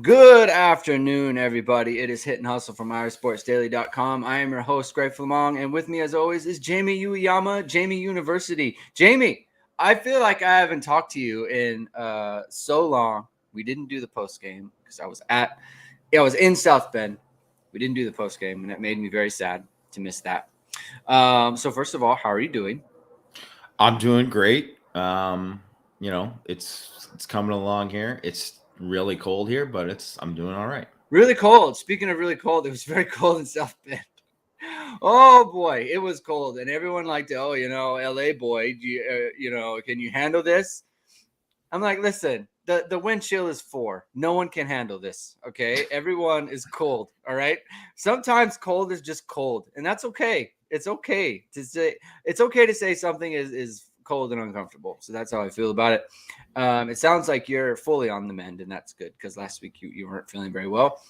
Good afternoon, everybody. It is Hit and Hustle from IRSportsDaily.com. I am your host, Greg Flamong, and with me, as always, is Jamie Ueyama, Jamie University. Jamie, I feel like I haven't talked to you in so long. We didn't do the post game because I was in South Bend. We didn't do the post game, and it made me very sad to miss that. So first of all, how are you doing? I'm doing great. It's coming along here. It's really cold here, but I'm doing all right. Really cold. Speaking of really cold, it was very cold in South Bend. Oh boy, it was cold, and everyone liked it. Oh, LA boy, can you handle this? I'm like, listen, the wind chill is 4. No one can handle this. Okay, everyone is cold. All right. Sometimes cold is just cold, and that's okay. It's okay to say something is cold and uncomfortable. So that's how I feel about it. It sounds like you're fully on the mend, and that's good because last week you weren't feeling very well.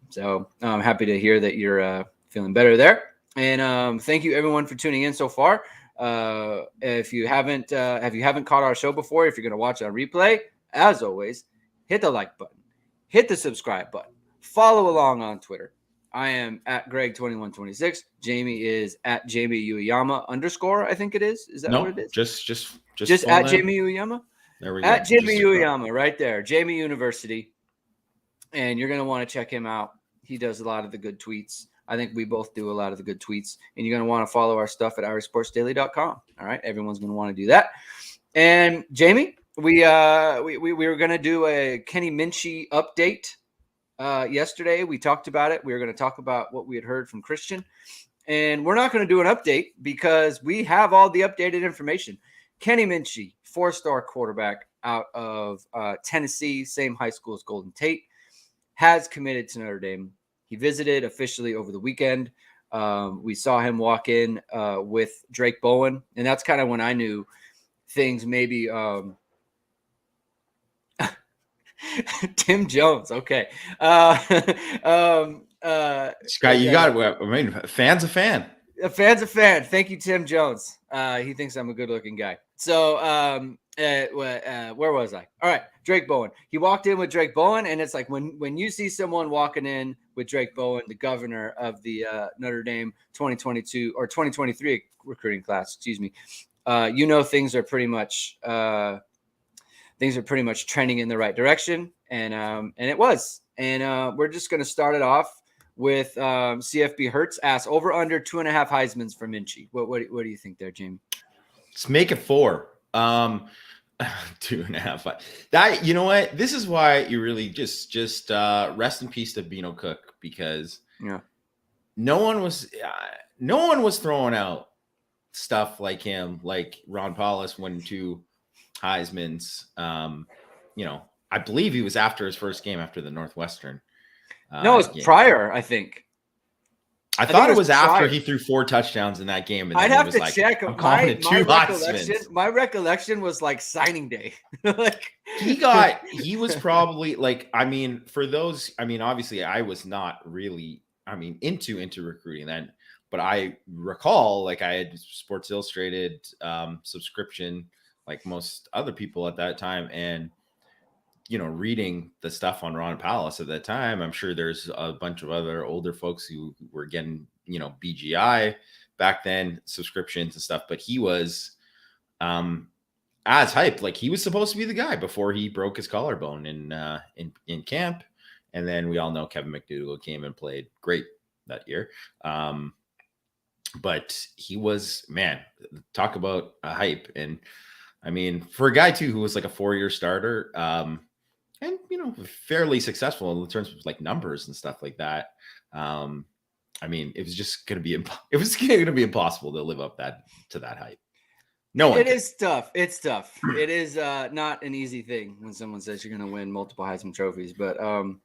So I'm happy to hear that you're feeling better there. And thank you everyone for tuning in so far. If you haven't caught our show before, if you're going to watch it on replay, as always, hit the like button, hit the subscribe button, follow along on Twitter. I am at Greg2126. Jamie is at Jamie Ueyama _ I think it is. Is that what it is? Just at Jamie Ueyama. There we go. At go. Jamie Ueyama, right there, Jamie University. And you're going to want to check him out. He does a lot of the good tweets. I think we both do a lot of the good tweets. And you're going to want to follow our stuff at IRSportsDaily.com. All right. Everyone's going to want to do that. And Jamie, we were going to do a Kenny Minchy update yesterday. We talked about it. We were going to talk about what we had heard from Christian. And we're not going to do an update because we have all the updated information. Kenny Minchy, 4-star quarterback out of Tennessee, same high school as Golden Tate, has committed to Notre Dame. He visited officially over the weekend. We saw him walk in with Drake Bowen, and that's kind of when I knew things maybe Tim Jones. Okay. Scott, you got it. I mean, fan's a fan. A fan's a fan. Thank you, Tim Jones. He thinks I'm a good-looking guy. So where was I? All right, Drake Bowen. He walked in with Drake Bowen, and it's like when you see someone walking in with Drake Bowen, the governor of the Notre Dame 2022 or 2023 recruiting class, excuse me, things are pretty much trending in the right direction, and it was. And we're just gonna start it off with CFB Hertz asks over under 2.5 Heismans for Minchy. What do you think there, Jamie? Let's make it 4. 2.5. That, you know what? This is why you really just rest in peace to Bino Cook, because no one was throwing out stuff like him, like Ron Paulus won 2 Heismans. I believe he was after his first game after the Northwestern. No, it was prior, I think. I thought it was after he threw 4 touchdowns in that game. And I'd have to check. My recollection was like signing day. He was probably like, for those, obviously I was not really, into recruiting then, but I recall like I had Sports Illustrated subscription like most other people at that time. And, reading the stuff on Ron Paulus at that time, I'm sure there's a bunch of other older folks who were getting, BGI back then, subscriptions and stuff, but he was as hyped. Like he was supposed to be the guy before he broke his collarbone in camp. And then we all know Kevin McDougal came and played great that year. But he was, man, talk about a hype. And for a guy too, who was like a 4-year starter, and fairly successful in terms of like numbers and stuff like that. It was just going to be impossible to live up to that hype. It is tough. It's tough. It is not an easy thing when someone says you're going to win multiple Heisman trophies. But I'm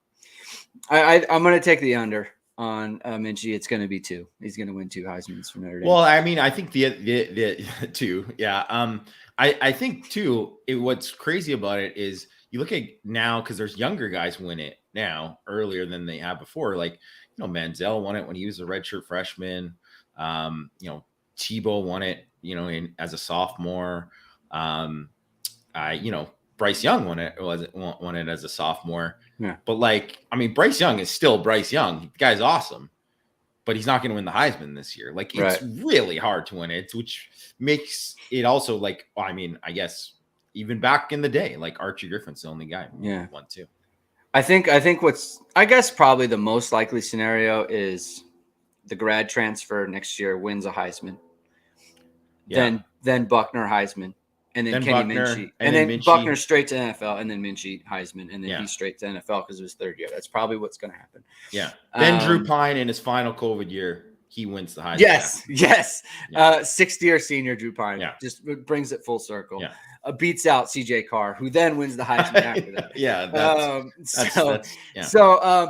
going to take the under on Minchy. It's going to be 2. He's going to win 2 Heismans for Notre Dame. Well, I think the 2. Yeah. I think too. What's crazy about it is you look at now, because there's younger guys win it now earlier than they have before. Like Manziel won it when he was a redshirt freshman. Tebow won it, as a sophomore. Bryce Young won it as a sophomore. Yeah. But like, I mean, Bryce Young is still Bryce Young. The guy's awesome, but he's not going to win the Heisman this year. Like, it's really hard to win it, which makes it also like, I mean, I guess even back in the day, like Archie Griffin's the only guy who won too. I think what's, I guess, probably the most likely scenario is the grad transfer next year wins a Heisman. Yeah. Then Buckner Heisman, and then Kenny Minchey, and then Minchey. Buckner straight to NFL, and then Minchey Heisman, and then he's straight to NFL because of his third year. That's probably what's going to happen. Yeah. Then Drew Pine in his final COVID year, he wins the Heisman. Yes. Yeah. Sixth-year senior Drew Pine. Yeah. Just brings it full circle. Yeah. Beats out CJ Carr, who then wins the Heisman after that.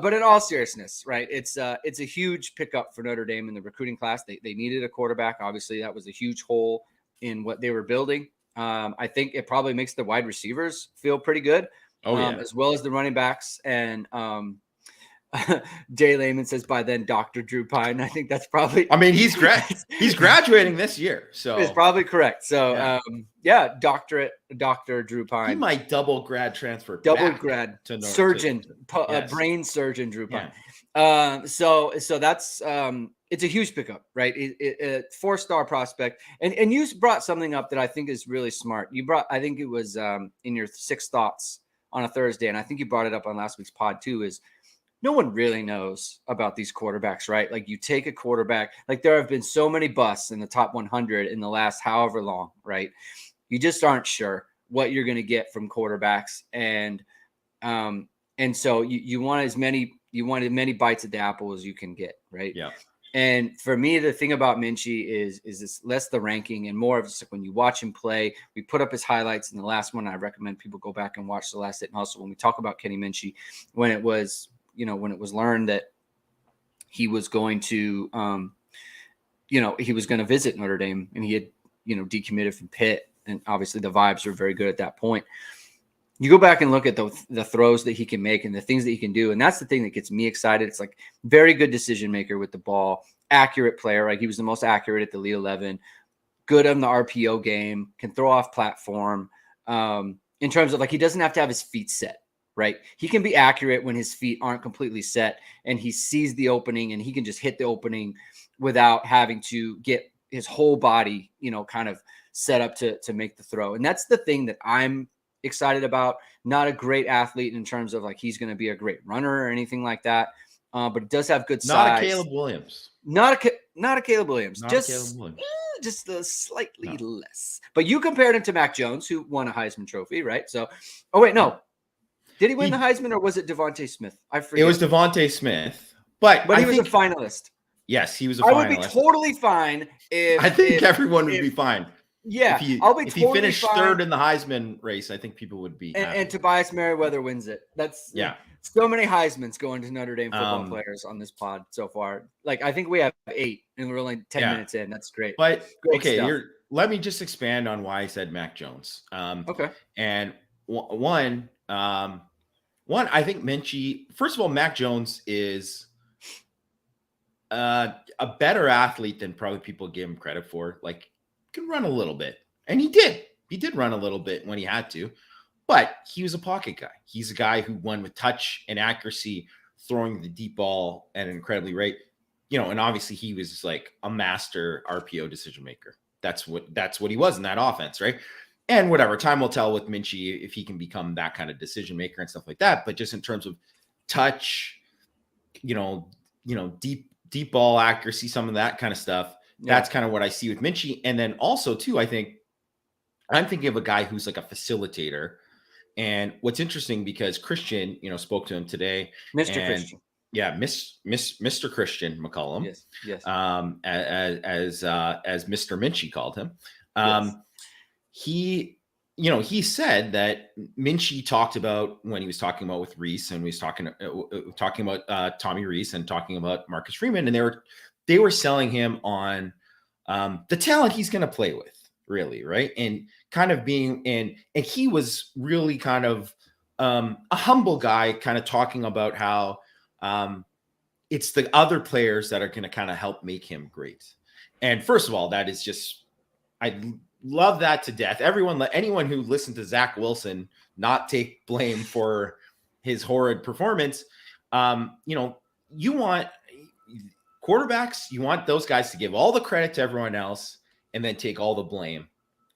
But in all seriousness, right? It's a huge pickup for Notre Dame in the recruiting class. They needed a quarterback. Obviously, that was a huge hole in what they were building. I think it probably makes the wide receivers feel pretty good. As well as the running backs. And Jay Lehman says by then Dr. Drew Pine. I think that's probably, I mean, he's graduating this year, so it's probably correct. So doctorate Dr. Drew Pine. He might double grad transfer. Grad to surgeon, brain surgeon Drew Pine. So that's it's a huge pickup, right? A 4-star prospect. And you brought something up that I think is really smart. You brought, I think it was in your 6 thoughts on a Thursday, and I think you brought it up on last week's pod too, is no one really knows about these quarterbacks, right? Like, you take a quarterback, like there have been so many busts in the top 100 in the last however long, right? You just aren't sure what you're going to get from quarterbacks. And so you want as many bites at the apple as you can get, right? Yeah. And for me, the thing about Minchy is this less the ranking and more of just like when you watch him play. We put up his highlights in the last one. I recommend people go back and watch the last hit. And also when we talk about Kenny Minchey, when it was learned that he was going to, he was going to visit Notre Dame, and he had, decommitted from Pitt. And obviously the vibes were very good at that point. You go back and look at the throws that he can make and the things that he can do. And that's the thing that gets me excited. It's like very good decision maker with the ball, accurate player. Right. He was the most accurate at the Elite 11, good on the RPO game, can throw off platform. In terms of like, he doesn't have to have his feet set. Right. He can be accurate when his feet aren't completely set and he sees the opening and he can just hit the opening without having to get his whole body, kind of set up to make the throw. And that's the thing that I'm excited about. Not a great athlete in terms of like, he's going to be a great runner or anything like that. But it does have good size. Not a Caleb Williams. Not a Caleb Williams. Just a slightly less. But you compared him to Mac Jones, who won a Heisman Trophy, right? So, no. Did he win the Heisman, or was it Devontae Smith? I forget. It was Devontae Smith, but he was a finalist. Yes, he was a finalist. I would be totally fine if everyone would be fine. Yeah, if he finished third in the Heisman race, I think people would be. And Tobias Merriweather wins it. That's so many Heismans going to Notre Dame football players on this pod so far. Like, I think we have 8, and we're only 10 minutes in. That's great. But great let me just expand on why I said Mac Jones. Okay. And one, I think Minchey. First of all, Mac Jones is a better athlete than probably people give him credit for. Like, can run a little bit, and he did. He did run a little bit when he had to, but he was a pocket guy. He's a guy who won with touch and accuracy, throwing the deep ball at an incredibly rate. And obviously he was like a master RPO decision maker. That's what he was in that offense, right? And whatever, time will tell with Minchey if he can become that kind of decision maker and stuff like that. But just in terms of touch, deep ball accuracy, some of that kind of stuff. Yeah. That's kind of what I see with Minchey. And then also too, I think I'm thinking of a guy who's like a facilitator. And what's interesting, because Christian, spoke to him today. Christian. Yeah, Mr. Christian McCollum. Yes. As Mr. Minchey called him. Yes. He said that Minchey talked about when he was talking about with Reese, and we was talking about Tommy Reese and talking about Marcus Freeman, and they were selling him on the talent he's going to play with, really, right? And kind of being and he was really kind of a humble guy, kind of talking about how it's the other players that are going to kind of help make him great. And first of all, that is just love that to death. Anyone who listened to Zach Wilson not take blame for his horrid performance. You want quarterbacks, you want those guys to give all the credit to everyone else and then take all the blame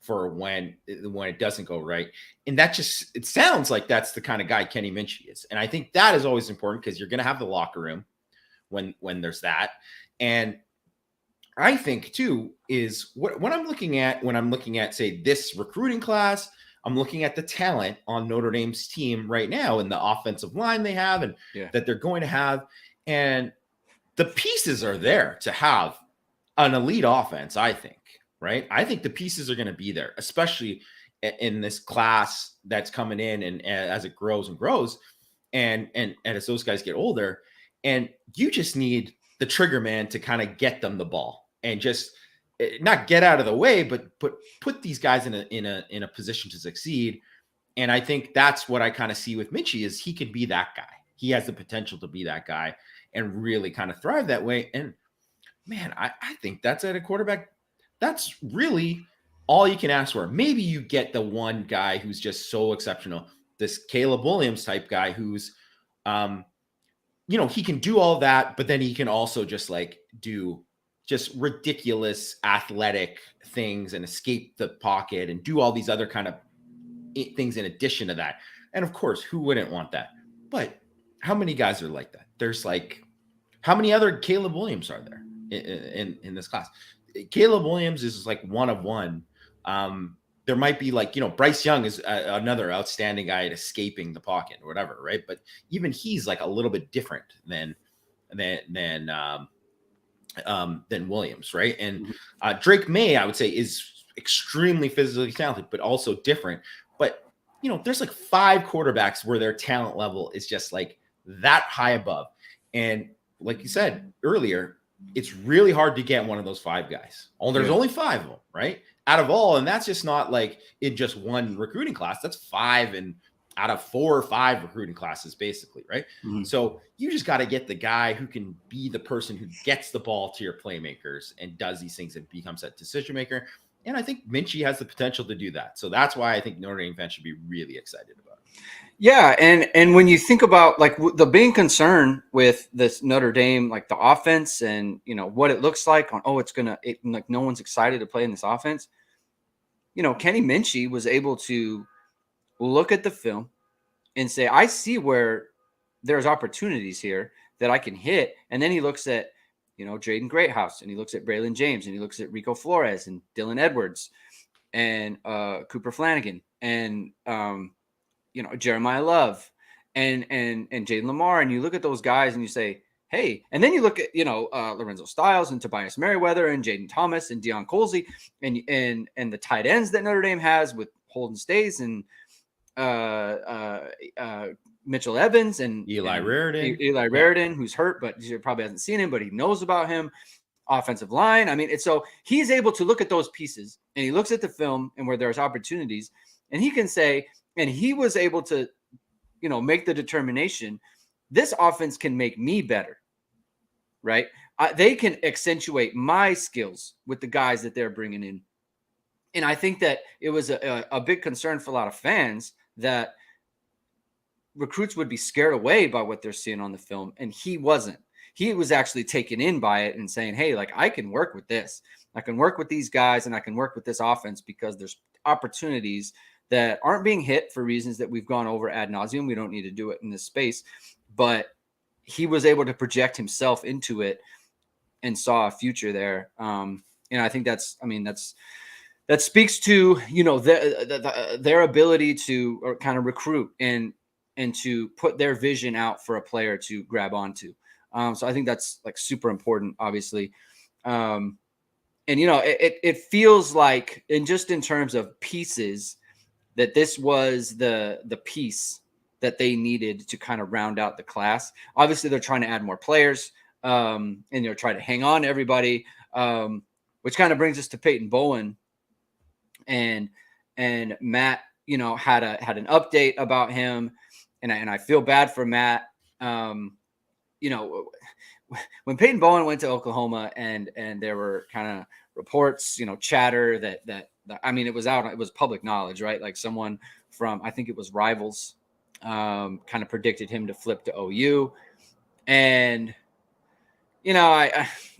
for when it doesn't go right. And it sounds like that's the kind of guy Kenny Minchey is. And I think that is always important because you're going to have the locker room when there's that. And I think too is when I'm looking at, say, this recruiting class, I'm looking at the talent on Notre Dame's team right now and the offensive line they have and that they're going to have. And the pieces are there to have an elite offense, I think, right? I think the pieces are going to be there, especially in this class that's coming in and as it grows and grows and as those guys get older. And you just need the trigger man to kind of get them the ball and just not get out of the way, but put these guys in a position to succeed. And I think that's what I kind of see with Minchy is he could be that guy. He has the potential to be that guy and really kind of thrive that way. And man, I think that's at a quarterback. That's really all you can ask for. Maybe you get the one guy who's just so exceptional, this Caleb Williams type guy who's, he can do all that, but then he can also just like do just ridiculous athletic things and escape the pocket and do all these other kind of things in addition to that. And of course, who wouldn't want that? But how many guys are like that? There's like, how many other Caleb Williams are there in this class? Caleb Williams is like one of one. There might be like, Bryce Young is another outstanding guy at escaping the pocket or whatever, right? But even he's like a little bit different than Williams, right? And Drake May, I would say, is extremely physically talented, but also different. But there's like 5 quarterbacks where their talent level is just like that high above. And like you said earlier, it's really hard to get one of those 5 guys. There's only 5 of them, right? Out of all, and that's just not like in just one recruiting class. That's 5 and out of 4 or 5 recruiting classes, basically, right? Mm-hmm. So you just got to get the guy who can be the person who gets the ball to your playmakers and does these things and becomes that decision maker. And I think Minchey has the potential to do that. So that's why I think Notre Dame fans should be really excited about it. Yeah, and when you think about like the main concern with this Notre Dame, like the offense and what it looks like on like no one's excited to play in this offense. Kenny Minchey was able to look at the film and say, I see where there's opportunities here that I can hit. And then he looks at, Jaden Greathouse and he looks at Braylon James and he looks at Rico Flores and Dylan Edwards and Cooper Flanagan and, Jeremiah Love and Jaden Lamar. And you look at those guys and you say, hey, and then you look at, Lorenzo Styles and Tobias Merriweather and Jaden Thomas and Deion Colsey and the tight ends that Notre Dame has with Holden Stays and Mitchell Evans and Eli Raridan, who's hurt, but he probably hasn't seen him, but he knows about him. Offensive line. I mean, so he's able to look at those pieces and he looks at the film and where there's opportunities and he can say, and he was able to, make the determination, this offense can make me better, right? They can accentuate my skills with the guys that they're bringing in. And I think that it was a big concern for a lot of fans that recruits would be scared away by what they're seeing on the film. And he wasn't. He was actually taken in by it and saying, hey, like I can work with this. I can work with these guys and I can work with this offense because there's opportunities that aren't being hit for reasons that we've gone over ad nauseum. We don't need to do it in this space, but he was able to project himself into it and saw a future there. And I think that speaks to, their ability to kind of recruit and to put their vision out for a player to grab onto. So I think that's like super important, obviously. And, it feels like, and just in terms of pieces, that this was the piece that they needed to kind of round out the class. Obviously, they're trying to add more players and they're trying to hang on to everybody, which kind of brings us to Peyton Bowen. And Matt, had an update about him. And I feel bad for Matt. When Peyton Bowen went to Oklahoma and there were kind of reports, chatter that I mean, it was public knowledge, right? Like someone from, I think it was Rivals, kind of predicted him to flip to OU. And,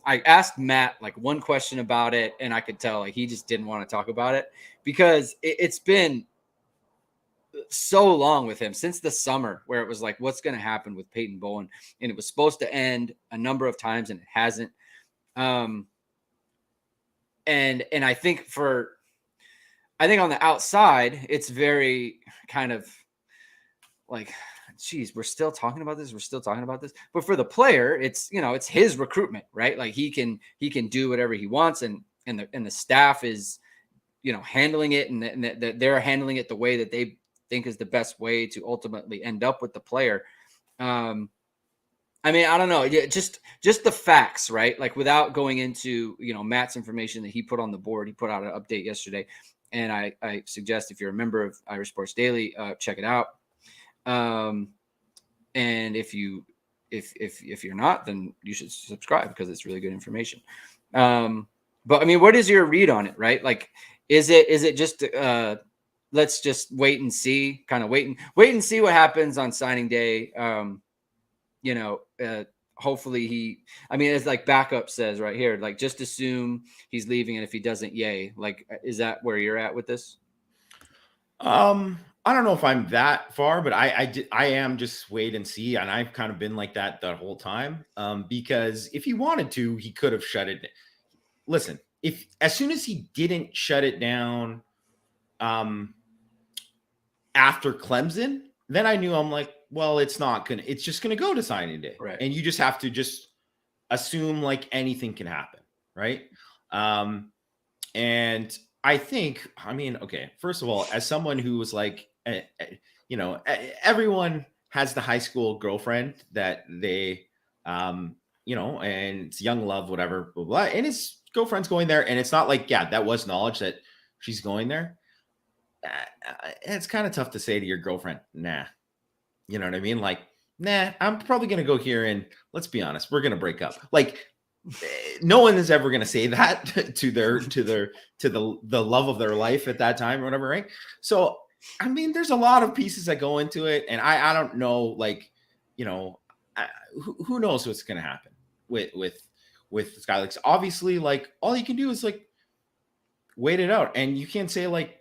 I asked Matt like one question about it, and I could tell like he just didn't want to talk about it because it's been so long with him since the summer where it was like, what's going to happen with Peyton Bowen? And it was supposed to end a number of times and it hasn't. And I think on the outside, it's very kind of like, geez, we're still talking about this. But for the player, it's his recruitment, right? Like he can do whatever he wants, and the staff is, handling it, and they're handling it the way that they think is the best way to ultimately end up with the player. I mean, I don't know. Yeah, just the facts, right? Like without going into, Matt's information that he put on the board. He put out an update yesterday, and I suggest if you're a member of Irish Sports Daily, check it out. And if you're not, then you should subscribe because it's really good information. But I mean, what is your read on it, right? Like, is it just let's just wait and see, kind of wait and see what happens on signing day. Hopefully as like backup says right here, like just assume he's leaving, and if he doesn't, yay. Like, is that where you're at with this? I don't know if I'm that far, but I am just wait and see, and I've kind of been like that whole time. Because if he wanted to, he could have shut it. Listen, if as soon as he didn't shut it down, after Clemson, then I knew, I'm like, well, it's just gonna go to signing day, right? And you just have to just assume like anything can happen, right? And I think, okay, first of all, as someone who was like, everyone has the high school girlfriend that they, and it's young love, whatever, blah, blah, and his girlfriend's going there. And it's not like, yeah, that was knowledge that she's going there. It's kind of tough to say to your girlfriend, nah, you know what I mean? Like, nah, I'm probably going to go here, and let's be honest, we're going to break up. Like, no one is ever going to say that to the love of their life at that time or whatever, right? So, I mean, there's a lot of pieces that go into it, and I don't know, like, who knows what's going to happen with Skylex. Obviously, like, all you can do is like wait it out, and you can't say like.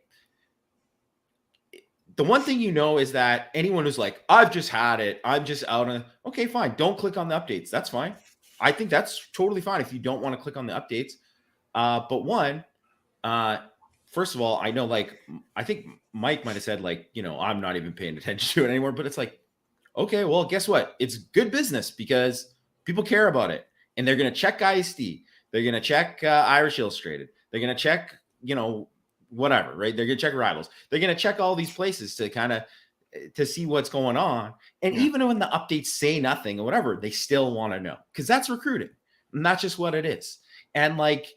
The one thing is that anyone who's like, I've just had it, I'm just out on, okay, fine, don't click on the updates. That's fine. I think that's totally fine if you don't want to click on the updates. But first of all, I know, like, I think Mike might have said, like, I'm not even paying attention to it anymore. But it's like, okay, well, guess what? It's good business because people care about it. And they're going to check ISD. They're going to check Irish Illustrated. They're going to check, whatever, right? They're going to check Rivals. They're going to check all these places to kind of to see what's going on. And even when the updates say nothing or whatever, they still want to know, because that's recruiting. And that's just what it is. And like,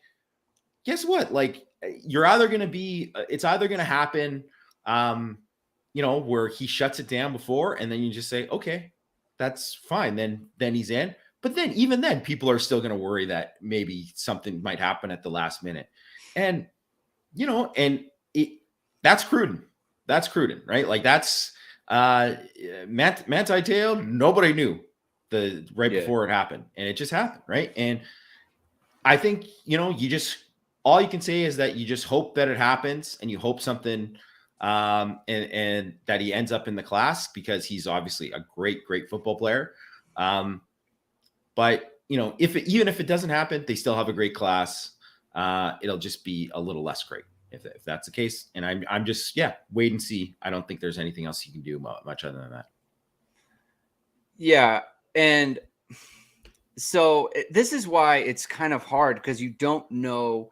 guess what? Like, you're either going to be, it's either going to happen, where he shuts it down before, and then you just say, okay, that's fine. Then he's in. But then even then, people are still going to worry that maybe something might happen at the last minute. And, that's Cruden. That's Cruden, right? Like, that's Manti Te'o. Nobody knew before it happened, and it just happened, right? And I think, all you can say is that you just hope that it happens, and you hope something, and that he ends up in the class, because he's obviously a great football player. But even if it doesn't happen, they still have a great class. It'll just be a little less great if that's the case. And I'm just, wait and see. I don't think there's anything else you can do much other than that. Yeah. And so this is why it's kind of hard, because we don't know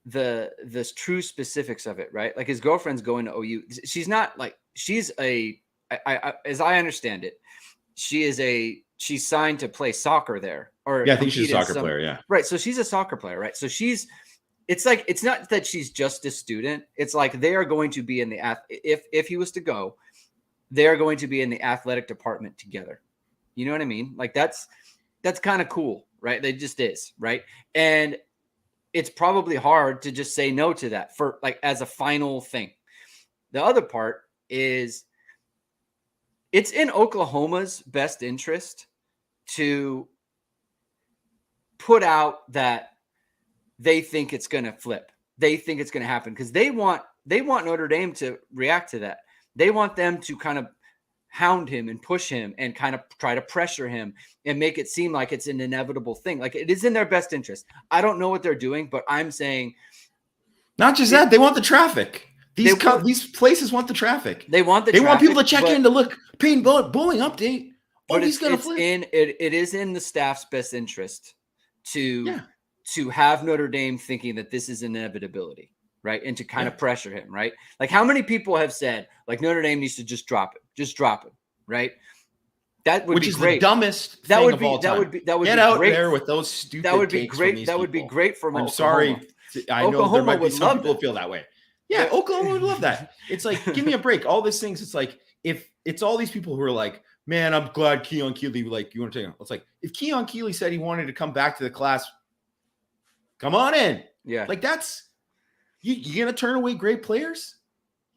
the true specifics of it, right? Like, his girlfriend's going to OU. She's not like, she's as I understand it, she's signed to play soccer there. Or I think she's a soccer player. Yeah. Right. So she's a soccer player, right? So it's like, it's not that she's just a student. It's like they are going to be in the if he was to go, they are going to be in the athletic department together. You know what I mean? Like, that's kind of cool, right? They just is, right? And it's probably hard to just say no to that for like as a final thing. The other part is it's in Oklahoma's best interest to put out that they think it's going to flip. They think it's going to happen because they want Notre Dame to react to that. They want them to kind of hound him and push him and kind of try to pressure him and make it seem like it's an inevitable thing. Like it is in their best interest. I don't know what they're doing, but I'm saying not just that, they want the traffic. These places want the traffic. They want They want people to check in to look. Peyton Bowen update. Oh, he's gonna flip. It is in the staff's best interest to have Notre Dame thinking that this is an inevitability, right? And to kind of pressure him, right? Like how many people have said like Notre Dame needs to just drop it, right? That would be great. The dumbest thing of all time. That would be Get out there with those stupid. That would be great. That would be great for I'm Oklahoma. sorry. I know there might be some people who feel that way. Yeah, Oklahoma would love that. It's like, give me a break. All these things. It's like if it's all these people who are like, man, I'm glad Keon Keeley. Like, you want to take it? It's like if Keon Keeley said he wanted to come back to the class, come on in. Yeah, like that's you gonna turn away great players?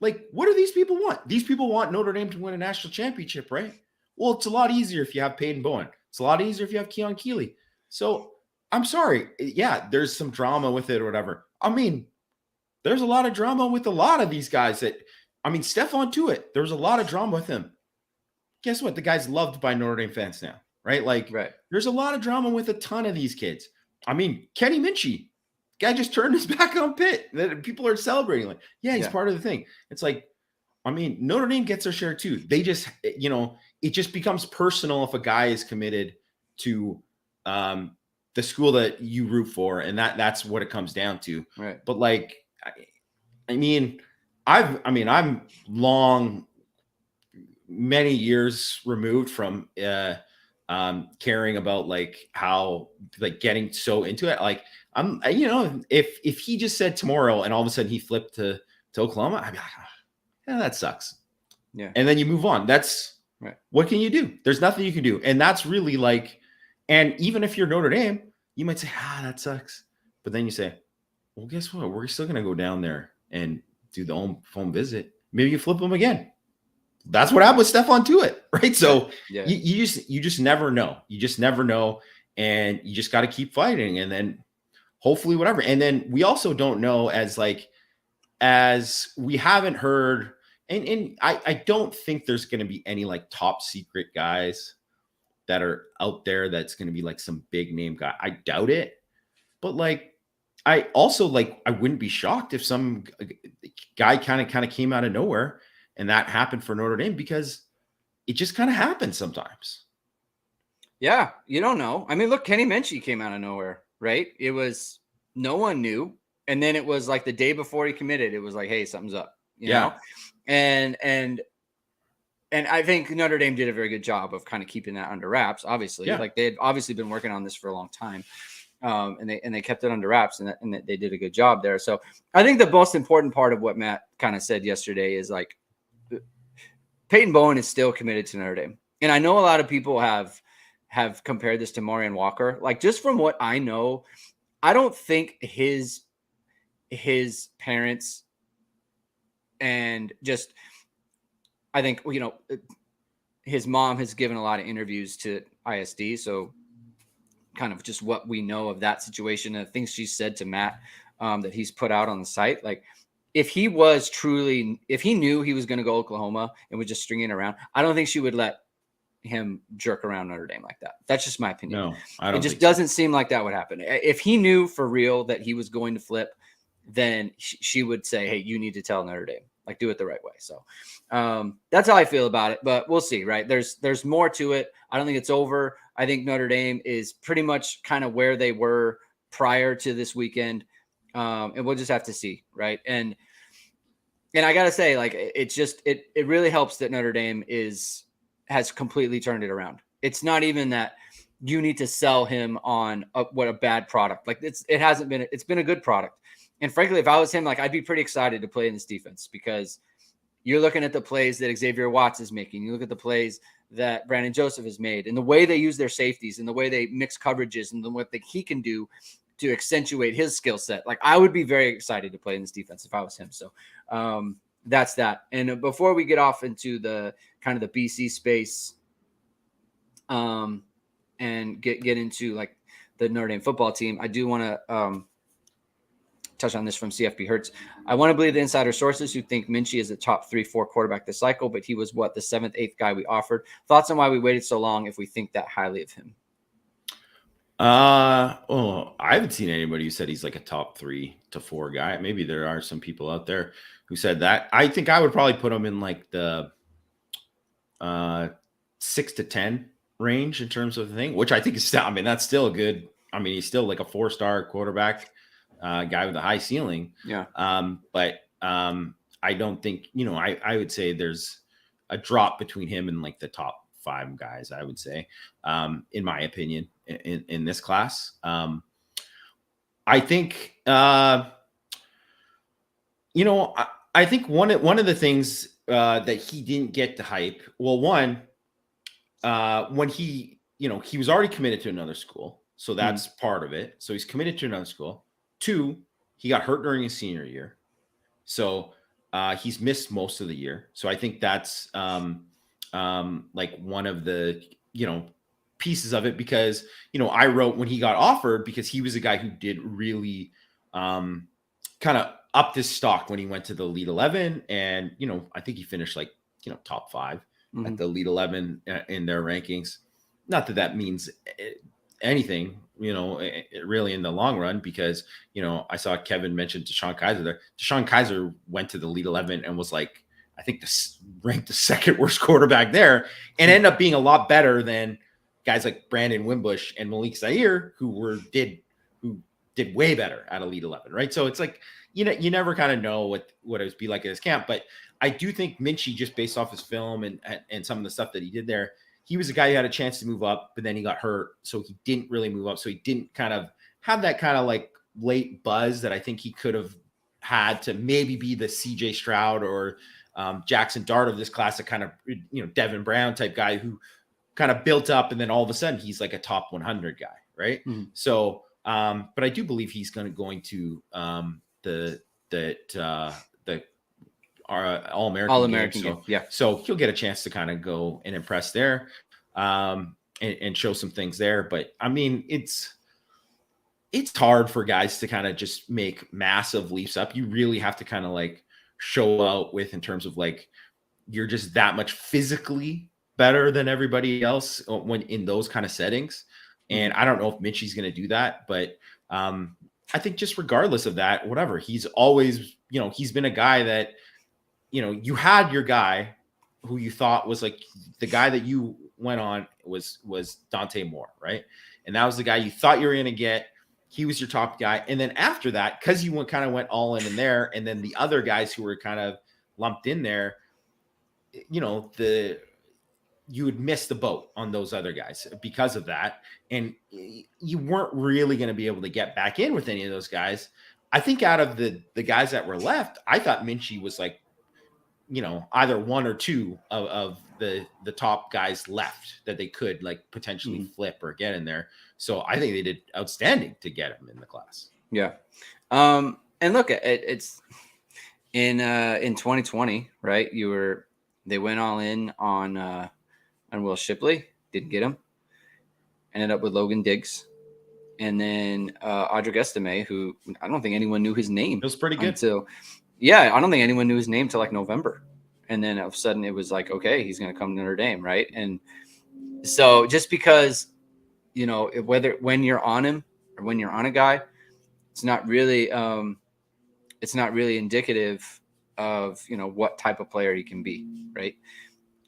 Like, what do these people want? These people want Notre Dame to win a national championship, right? Well, it's a lot easier if you have Peyton Bowen. It's a lot easier if you have Keon Keeley. So I'm sorry. Yeah, there's some drama with it or whatever. I mean, there's a lot of drama with a lot of these guys Stephon Tuitt, there was a lot of drama with him. Guess what? The guy's loved by Notre Dame fans now, right? Like, There's a lot of drama with a ton of these kids. I mean, Kenny Minchy, guy just turned his back on Pitt. People are celebrating. Like, he's part of the thing. It's like, I mean, Notre Dame gets their share too. They just, it just becomes personal if a guy is committed to the school that you root for, and that's what it comes down to. Right. But like, I'm many years removed from caring about like how like getting so into it. Like I'm, if he just said tomorrow and all of a sudden he flipped to Oklahoma, I'd be like, that sucks. Yeah. And then you move on. That's right. What can you do? There's nothing you can do. And that's really like, and even if you're Notre Dame, you might say, that sucks. But then you say, well, guess what? We're still going to go down there and do the home visit. Maybe you flip them again. That's what happened with Stephon Tuitt, right? So you just never know. You just never know. And you just got to keep fighting. And then hopefully whatever. And then we also don't know as we haven't heard, and I don't think there's going to be any like top secret guys that are out there that's going to be like some big name guy. I doubt it. But like, I also like, I wouldn't be shocked if some guy kind of came out of nowhere and that happened for Notre Dame, because it just kind of happens sometimes. Yeah. You don't know. I mean, look, Kenny Minchy came out of nowhere, right? It was, no one knew. And then it was like the day before he committed, it was like, hey, something's up, you know? And I think Notre Dame did a very good job of kind of keeping that under wraps, obviously. Like they had obviously been working on this for a long time. And they kept it under wraps, and they did a good job there. So I think the most important part of what Matt kind of said yesterday is like Peyton Bowen is still committed to Notre Dame. And I know a lot of people have compared this to Marion Walker. Like, just from what I know, I don't think his parents and just, I think, his mom has given a lot of interviews to ISD. So kind of just what we know of that situation and the things she said to Matt that he's put out on the site. Like, if he knew he was going to go Oklahoma and was just stringing around, I don't think she would let him jerk around Notre Dame like that. That's just my opinion. No, I don't. It just doesn't seem like that would happen. If he knew for real that he was going to flip, then she would say, hey, you need to tell Notre Dame, like, do it the right way. So that's how I feel about it, but we'll see, right? There's more to it. I don't think it's over. I think Notre Dame is pretty much kind of where they were prior to this weekend. And we'll just have to see. Right. And I got to say, like, it really helps that Notre Dame has completely turned it around. It's not even that you need to sell him on a bad product. Like, it's been a good product. And frankly, if I was him, like, I'd be pretty excited to play in this defense, because you're looking at the plays that Xavier Watts is making. You look at the plays that Brandon Joseph has made, and the way they use their safeties and the way they mix coverages and what he can do. to accentuate his skill set. Like I would be very excited to play in this defense if I was him. So that's that. And before we get off into the kind of the BC space, and get into like the Notre Dame football team, I do want to touch on this from CFP Hertz. I want to believe the insider sources who think Minchy is a top 3-4 quarterback this cycle, but he was the 7th, 8th guy we offered. Thoughts on why we waited so long if we think that highly of him? I haven't seen anybody who said he's like a top 3 to 4 guy. Maybe there are some people out there who said that. I think I would probably put him in like the 6 to 10 range in terms of the thing, which I think is still, I mean, that's still a good, I mean, he's still like a 4-star quarterback, guy with a high ceiling. Yeah. But I don't think, I would say there's a drop between him and like the top 5 guys, I would say, in my opinion, in this class. I think, I think one of the things that he didn't get the hype. Well, one, when he was already committed to another school, so that's part of it. So he's committed to another school. 2, he got hurt during his senior year, so he's missed most of the year. So I think that's like one of the pieces of it, because I wrote when he got offered, because he was a guy who did really kind of up this stock when he went to the Elite 11, and I think he finished like top 5 at the Elite 11 in their rankings. Not that that means anything, really in the long run, because I saw Kevin mention Deshaun Kaiser there. Deshaun Kaiser went to the Elite 11 and was like, I think ranked the 2nd worst quarterback there, and ended up being a lot better than guys like Brandon Wimbush and Malik Zaire, who did way better at Elite 11, right? So it's like, you never kind of know what it would be like at his camp. But I do think Minchy, just based off his film and some of the stuff that he did there, he was a guy who had a chance to move up, but then he got hurt, so he didn't really move up. So he didn't kind of have that kind of like late buzz that I think he could have had to maybe be the CJ Stroud or Jackson Dart of this class, a kind of Devin Brown type guy who kind of built up, and then all of a sudden he's like a top 100 guy, right? So, but I do believe he's going to our All-American game. Yeah. So he'll get a chance to kind of go and impress there, and show some things there. But I mean, it's hard for guys to kind of just make massive leaps up. You really have to kind of like show out with, in terms of like, you're just that much physically better than everybody else when in those kind of settings. And I don't know if Minchey's going to do that, but I think just regardless of that, whatever, he's always, he's been a guy that, you had your guy who you thought was like the guy that you went on was Dante Moore, right? And that was the guy you thought you were going to get. He was your top guy. And then after that, because you kind of went all in there, and then the other guys who were kind of lumped in there, you would miss the boat on those other guys because of that. And you weren't really going to be able to get back in with any of those guys. I think out of the guys that were left, I thought Minchy was like, either 1 or 2 of the top guys left that they could like potentially flip or get in there. So I think they did outstanding to get him in the class. Yeah. And look, it's in 2020, right? They went all in on Will Shipley, didn't get him. Ended up with Logan Diggs. And then Audric Estime, who I don't think anyone knew his name. It was pretty good. I don't think anyone knew his name till like November. And then all of a sudden it was like, okay, he's going to come to Notre Dame, right? And so just because, when you're on him or when you're on a guy, it's not really indicative of, what type of player he can be, right?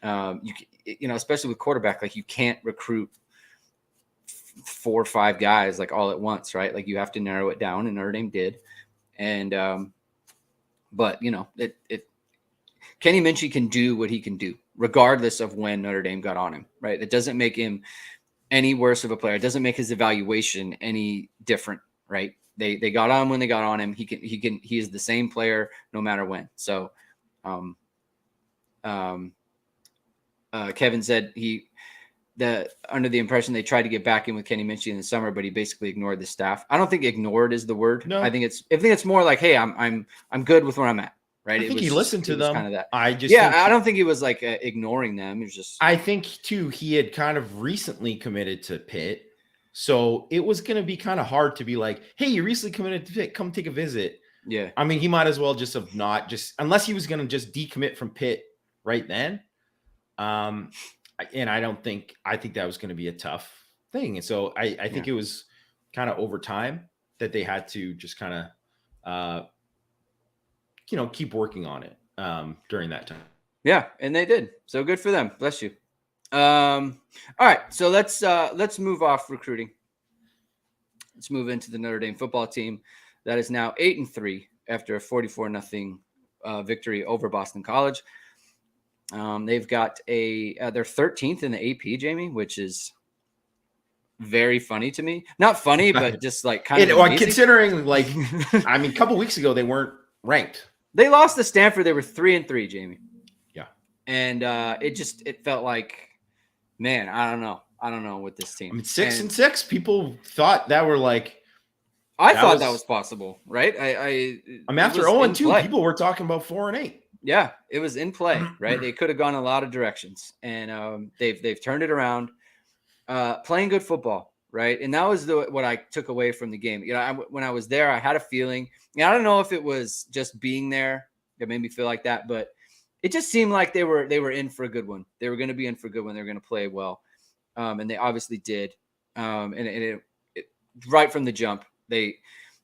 Especially with quarterback, like you can't recruit 4 or 5 guys like all at once, right? Like you have to narrow it down, and Notre Dame did. And, but Kenny Minchey can do what he can do, regardless of when Notre Dame got on him, right? It doesn't make him any worse of a player. It doesn't make his evaluation any different, right? They got on when they got on him. He is the same player no matter when. So, Kevin said under the impression they tried to get back in with Kenny Minchy in the summer, but he basically ignored the staff. I don't think ignored is the word. No. I think it's more like, hey, I'm good with where I'm at. Right. I think he listened to them. Kind of that. I don't think he was like ignoring them. It was just. I think too he had kind of recently committed to Pitt, so it was going to be kind of hard to be like, hey, you recently committed to Pitt, come take a visit. Yeah. I mean, he might as well just have not just unless he was going to just decommit from Pitt right then. And I think that was going to be a tough thing. And so I think it was kind of over time that they had to just kind of, keep working on it during that time. Yeah. And they did. So good for them. Bless you. All right. So let's move off recruiting. Let's move into the Notre Dame football team that is now 8-3 after a 44-0 victory over Boston College. They've got they're 13th in the AP, Jamie, which is very funny to me. Not funny, but just like kind of amazing. Considering like, I mean, a couple weeks ago, they weren't ranked. They lost to Stanford. They were 3-3, Jamie. Yeah. And it felt like, man, I don't know with this team. I mean, 6-6, people thought that were like, I thought that was possible, right? I mean, after 0-2, people were talking about 4-8. Yeah, it was in play, right? They could have gone a lot of directions, and they've turned it around, playing good football, right? And that was what I took away from the game. When I was there, I had a feeling. I don't know if it was just being there that made me feel like that, but it just seemed like they were in for a good one. They were going to be in for a good one. They were going to play well, and they obviously did. And it right from the jump, they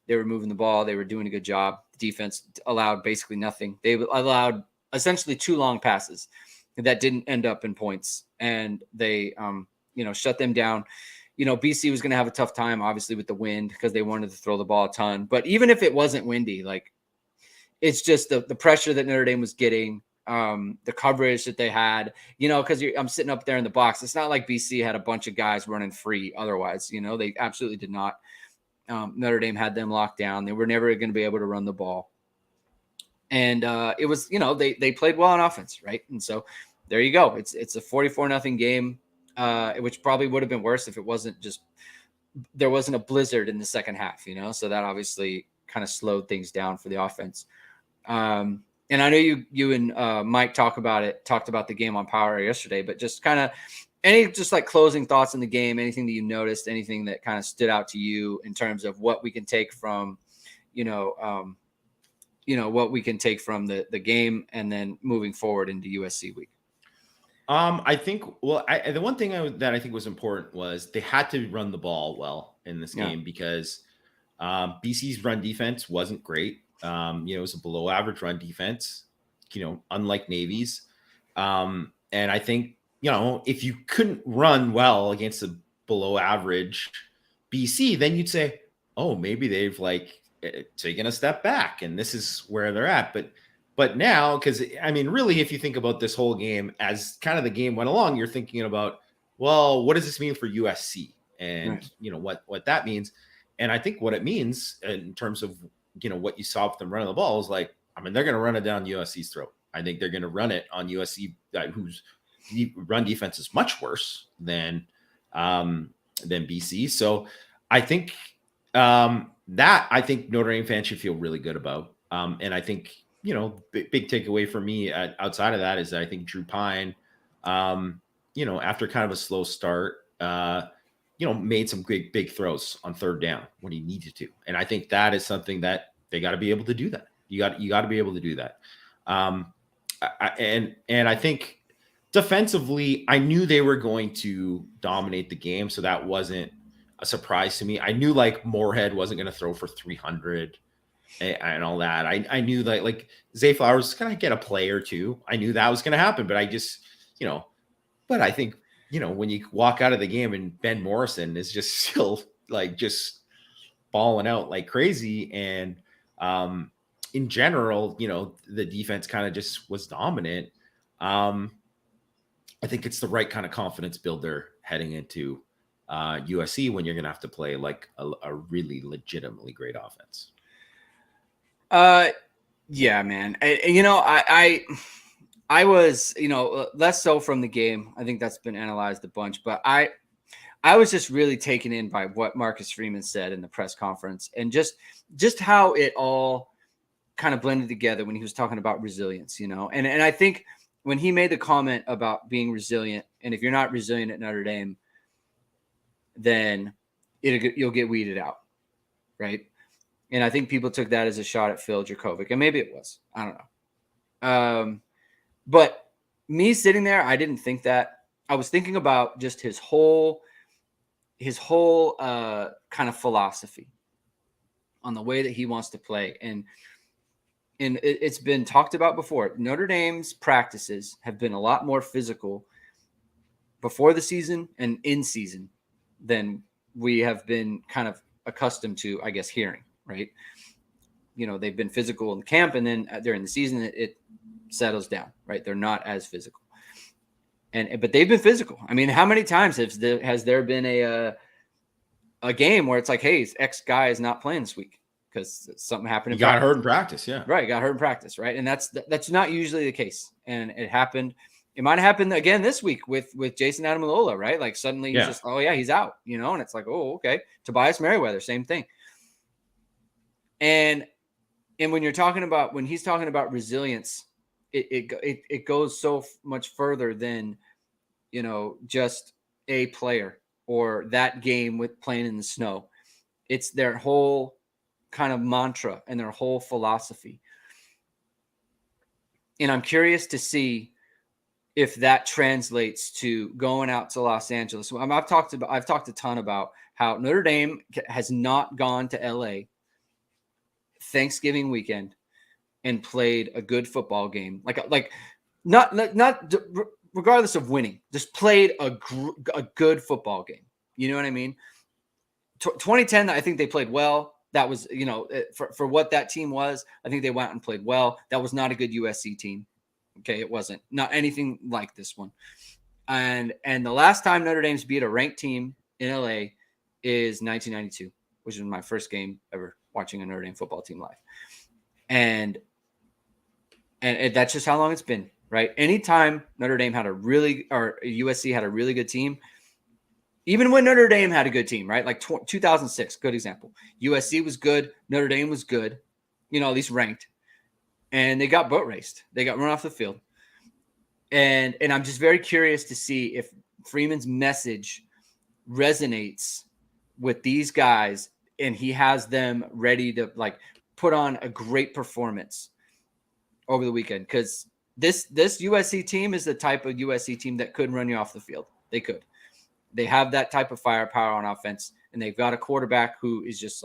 were moving the ball. They were doing a good job. The defense allowed basically nothing. They allowed essentially 2 long passes that didn't end up in points, and they shut them down. BC was going to have a tough time, obviously, with the wind because they wanted to throw the ball a ton. But even if it wasn't windy, like it's just the pressure that Notre Dame was getting, the coverage that they had, because I'm sitting up there in the box. It's not like BC had a bunch of guys running free. Otherwise, they absolutely did not. Notre Dame had them locked down. They were never going to be able to run the ball. And it was, they played well on offense, right? And so there you go. It's a 44-0 game, which probably would have been worse if it wasn't there wasn't a blizzard in the second half, so that obviously kind of slowed things down for the offense. And I know you and Mike talked about the game on Power yesterday, but just kind of any just like closing thoughts in the game, anything that you noticed, anything that kind of stood out to you in terms of what we can take from, what we can take from the game and then moving forward into USC week. I think, the one thing that I think was important was they had to run the ball well in this game because BC's run defense wasn't great. It was a below average run defense, unlike Navy's. And I think, if you couldn't run well against a below average BC, then you'd say, oh, maybe they've taken a step back and this is where they're at. But now, because I mean, really, if you think about this whole game as kind of the game went along, you're thinking about, well, what does this mean for USC? And, what that means. And I think what it means in terms of, what you saw with them running the ball is they're going to run it down USC's throat. I think they're going to run it on USC, whose run defense is much worse than BC. So I think I think Notre Dame fans should feel really good about. And I think, big takeaway for me outside of that is that I think Drew Pine, after kind of a slow start, made some big throws on third down when he needed to. And I think that is something that they got to be able to do that. You got to be able to do that. And I think defensively, I knew they were going to dominate the game. So that wasn't a surprise to me. I knew Moorhead wasn't going to throw for 300 and all that. I knew that Zay Flowers was going to get a play or two. I knew that was going to happen, but I just, but I think, when you walk out of the game and Ben Morrison is just still just balling out like crazy. And in general, the defense kind of just was dominant. I think it's the right kind of confidence builder heading into USC when you're going to have to play a really legitimately great offense. Yeah, man. I I was, less so from the game. I think that's been analyzed a bunch, but I was just really taken in by what Marcus Freeman said in the press conference, and just how it all kind of blended together when he was talking about resilience, and I think when he made the comment about being resilient, and if you're not resilient at Notre Dame, then you'll get weeded out, right? And I think people took that as a shot at Phil Dracovic, and maybe it was. I don't know. But me sitting there, I didn't think that. I was thinking about just his whole kind of philosophy on the way that he wants to play. And it's been talked about before. Notre Dame's practices have been a lot more physical before the season and in season than we have been kind of accustomed to, I guess, hearing, right? They've been physical in camp, and then during the season, it settles down, right? They're not as physical. But they've been physical. I mean, how many times has there been a game where it's like, hey, X guy is not playing this week because something happened. He got hurt in practice, yeah. Right, got hurt in practice, right? And that's not usually the case. And it happened. It might have happened again this week with Jason Adamilola, right? Like suddenly he's just, oh yeah, he's out, and it's like, oh, okay. Tobias Merriweather, same thing. And when he's talking about resilience, it goes so much further than, just a player or that game with playing in the snow. It's their whole kind of mantra and their whole philosophy. And I'm curious to see if that translates to going out to Los Angeles. I've talked a ton about how Notre Dame has not gone to LA Thanksgiving weekend and played a good football game. Like not regardless of winning, just played a good football game. You know what I mean? 2010, I think they played well. That was, for what that team was, I think they went out and played well. That was not a good USC team. Okay, it wasn't. Not anything like this one. And the last time Notre Dame's beat a ranked team in LA is 1992, which was my first game ever watching a Notre Dame football team live. And that's just how long it's been, right? Anytime Notre Dame or USC had a really good team, even when Notre Dame had a good team, right? Like 2006, good example. USC was good. Notre Dame was good, at least ranked. And they got boat raced. They got run off the field. And I'm just very curious to see if Freeman's message resonates with these guys and he has them ready to put on a great performance over the weekend. Because this USC team is the type of USC team that could run you off the field. They could. They have that type of firepower on offense, and they've got a quarterback who is just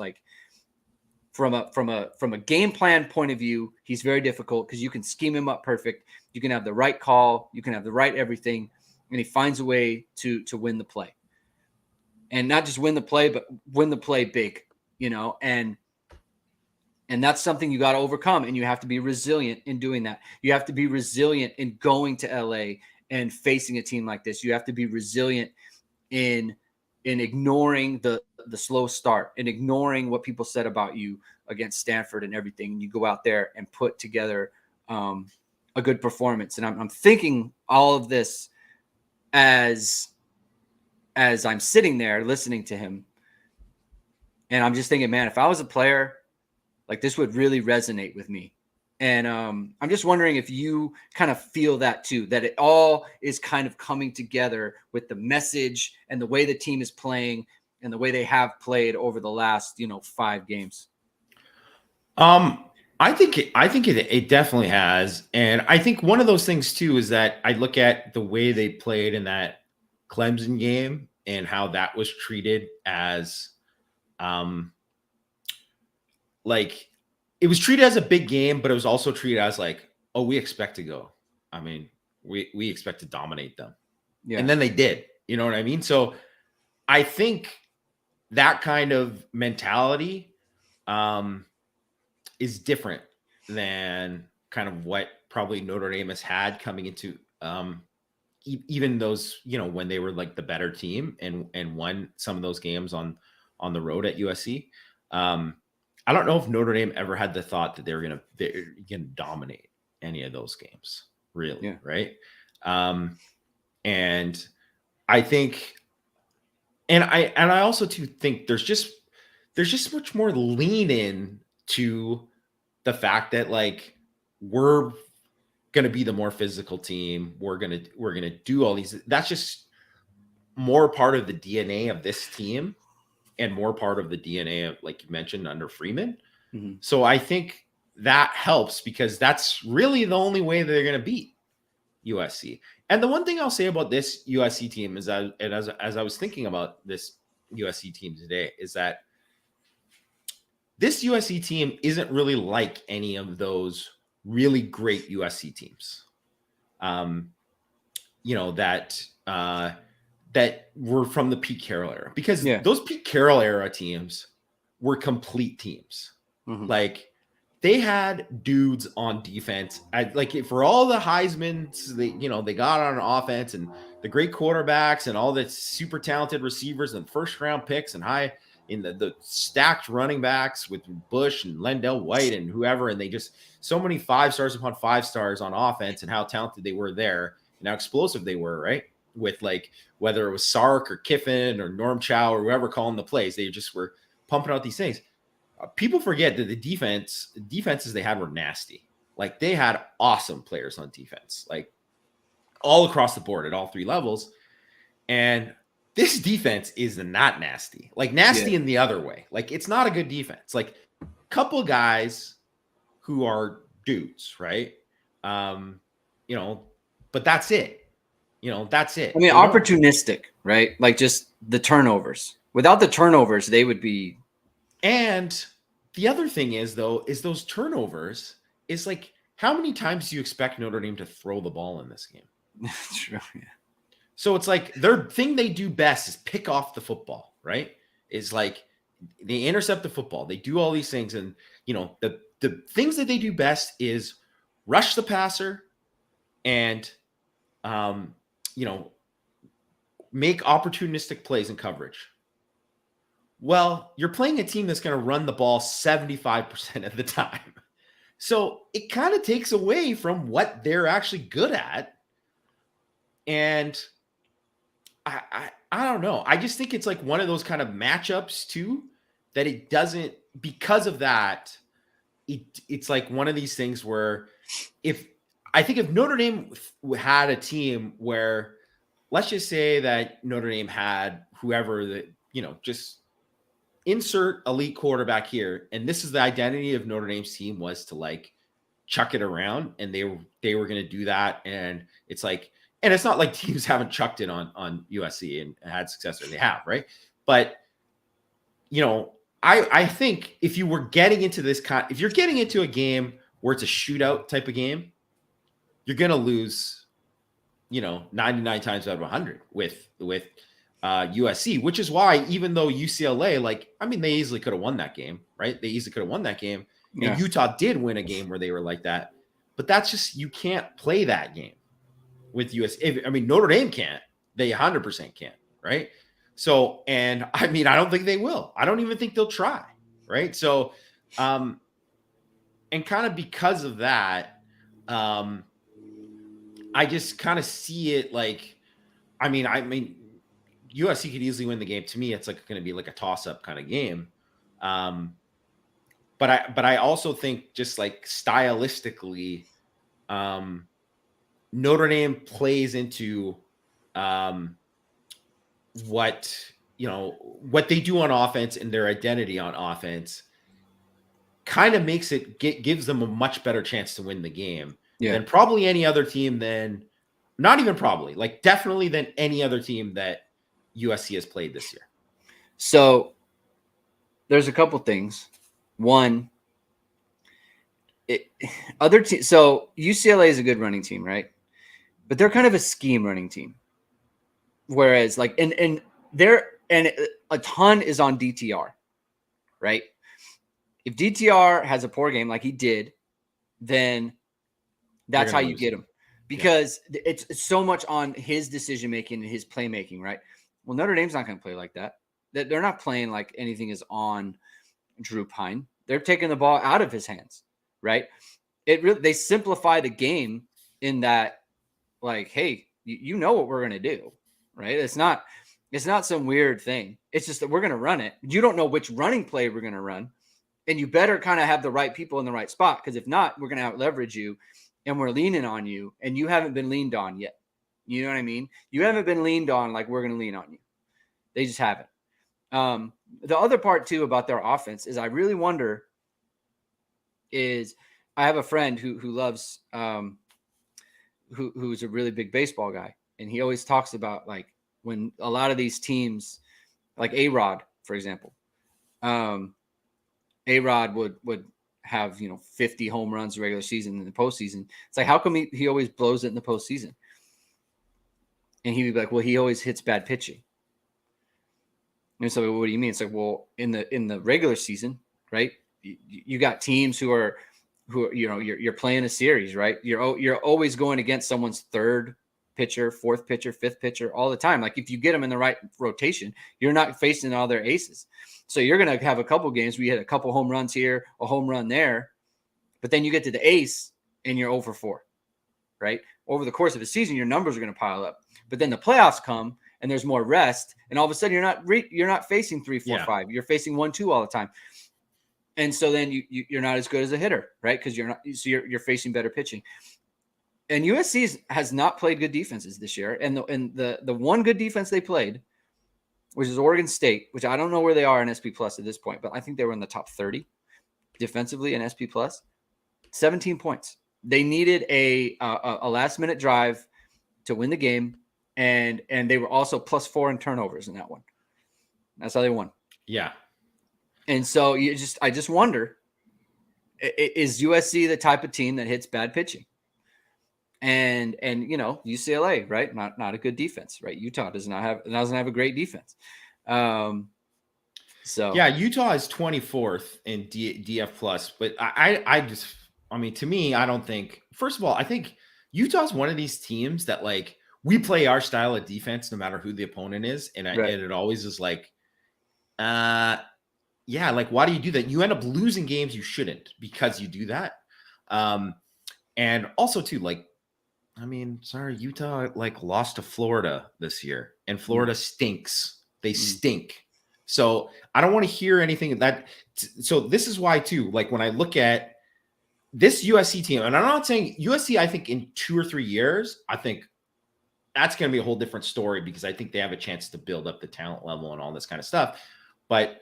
from a game plan point of view, he's very difficult because you can scheme him up perfect. You can have the right call, you can have the right everything, and he finds a way to win the play. And not just win the play, but win the play big, and that's something you got to overcome, and you have to be resilient in doing that. You have to be resilient in going to LA and facing a team like this. You have to be resilient in ignoring the slow start and ignoring what people said about you against Stanford and everything. And you go out there and put together a good performance. And I'm thinking all of this as I'm sitting there listening to him. And I'm just thinking, man, if I was a player, this would really resonate with me. And I'm just wondering if you kind of feel that too, that it all is kind of coming together with the message and the way the team is playing and the way they have played over the last, 5 games. I think it definitely has. And I think one of those things too is that I look at the way they played in that Clemson game and how that was treated as it was treated as a big game, but it was also treated as we expect to go. I mean, we expect to dominate them. Yeah. And then they did, you know what I mean? So I think that kind of mentality is different than kind of what probably Notre Dame has had coming into even those, when they were the better team and won some of those games on the road at USC. I don't know if Notre Dame ever had the thought that they're going to dominate any of those games. really, right? And I think, and I also too think there's just much more lean in to the fact that like we're going to be the more physical team. We're going to do all these. That's just more part of the DNA of this team and more part of the DNA of, like you mentioned, under Freeman. Mm-hmm. So I think that helps because that's really the only way they're going to beat USC. And the one thing I'll say about this USC team is that, and as I was thinking about this USC team today, is that this USC team isn't really like any of those really great USC teams. That were from the Pete Carroll era, because those Pete Carroll era teams were complete teams. Mm-hmm. Like they had dudes on defense. For all the Heismans, they got on offense and the great quarterbacks and all the super talented receivers and first round picks and high in the stacked running backs with Bush and Lendell White and whoever. And they just so many 5 stars upon 5 stars on offense and how talented they were there and how explosive they were, right? With like, whether it was Sark or Kiffin or Norm Chow or whoever calling the plays, they just were pumping out these things. People forget that the defenses they had were nasty. Like they had awesome players on defense, like all across the board at all 3 levels. And this defense is not nasty, like nasty in the other way. Like it's not a good defense. Like a couple guys who are dudes, right? But that's it. That's it. I mean, opportunistic, right? Like just the turnovers. Without the turnovers, they would be. And the other thing is, though, is those turnovers is like, how many times do you expect Notre Dame to throw the ball in this game? True. Yeah. So it's like their thing they do best is pick off the football, right? Is like they intercept the football. They do all these things. And, the things that they do best is rush the passer and, make opportunistic plays in coverage. Well, you're playing a team that's going to run the ball 75% of the time. So it kind of takes away from what they're actually good at. And I don't know. I just think it's like one of those kind of matchups too, that it doesn't, because of that, it's like one of these things where if Notre Dame had a team where, let's just say that Notre Dame had whoever that, just insert elite quarterback here. And this is the identity of Notre Dame's team, was to like chuck it around, and they were going to do that. And it's like, and it's not like teams haven't chucked it on USC and had success, or they have, right? But, I think if you were getting into if you're getting into a game where it's a shootout type of game, you're going to lose, 99 times out of 100 with USC, which is why, even though UCLA, they easily could have won that game, right? They easily could have won that game. Yeah. And Utah did win a game where they were like that. But that's just, you can't play that game with USC. Notre Dame can't. They 100% can't, right? So, and I don't think they will. I don't even think they'll try, right? So, and kind of because of that, I just kind of see it like, USC could easily win the game. To me, it's like going to be like a toss-up kind of game. But I also think, just like stylistically, Notre Dame plays into what they do on offense, and their identity on offense kind of makes it gives them a much better chance to win the game than probably any other team, not even probably, like definitely than any other team that USC has played this year. So there's a couple things. One, so UCLA is a good running team, right? But they're kind of a scheme running team. Whereas like, and a ton is on DTR, right? If DTR has a poor game like he did, then that's how you get him, because it's so much on his decision making and his playmaking, right? Well, Notre Dame's not going to play like that. They're not playing like anything is on Drew Pine. They're taking the ball out of his hands, right? They simplify the game in that, like, hey, you know what we're going to do, right? It's not some weird thing. It's just that we're going to run it. You don't know which running play we're going to run, and you better kind of have the right people in the right spot, because if not, we're going to out leverage you, and we're leaning on you, and you haven't been leaned on yet. You know what I mean? You haven't been leaned on like we're going to lean on you. They just haven't. The other part too about their offense is I really wonder is I have a friend who loves who's a really big baseball guy, and he always talks about like when a lot of these teams, like A-Rod, for example, A-Rod would have 50 home runs regular season in the postseason. It's like, how come he always blows it in the postseason? And he'd be like, well, he always hits bad pitching. And so, what do you mean? It's like, well, in the regular season, right? You got teams who are you're playing a series, right? You're always going against someone's third pitcher, fourth pitcher, fifth pitcher all the time. Like if you get them in the right rotation, you're not facing all their aces. So you're going to have a couple games where you hit a couple home runs here, a home run there, but then you get to the ace and you're 0 for 4, right? Over the course of a season, your numbers are going to pile up. But then the playoffs come and there's more rest, and all of a sudden you're not facing 3, 4, 5. You're facing 1, 2 all the time. And so then you're not as good as a hitter, right? Because you're facing better pitching. And USC has not played good defenses this year. And the one good defense they played, which is Oregon State, which I don't know where they are in SP Plus at this point, but I think they were in the top 30 defensively in SP Plus. 17 points. They needed a last minute drive to win the game, and they were also +4 in turnovers in that one. That's how they won. Yeah. And so I just wonder, is USC the type of team that hits bad pitching? And UCLA, right? Not a good defense, right? Utah doesn't have a great defense. So yeah, Utah is 24th in DF plus, but to me, I don't think. First of all, I think Utah's one of these teams that like we play our style of defense no matter who the opponent is, and it always is like, yeah, like why do you do that? You end up losing games you shouldn't because you do that. And also too, like, I mean, sorry, Utah like lost to Florida this year, and Florida stinks. They stink. So I don't want to hear anything that. So this is why too, like when I look at this USC team, and I'm not saying USC, I think in 2 or 3 years, I think that's going to be a whole different story because I think they have a chance to build up the talent level and all this kind of stuff. But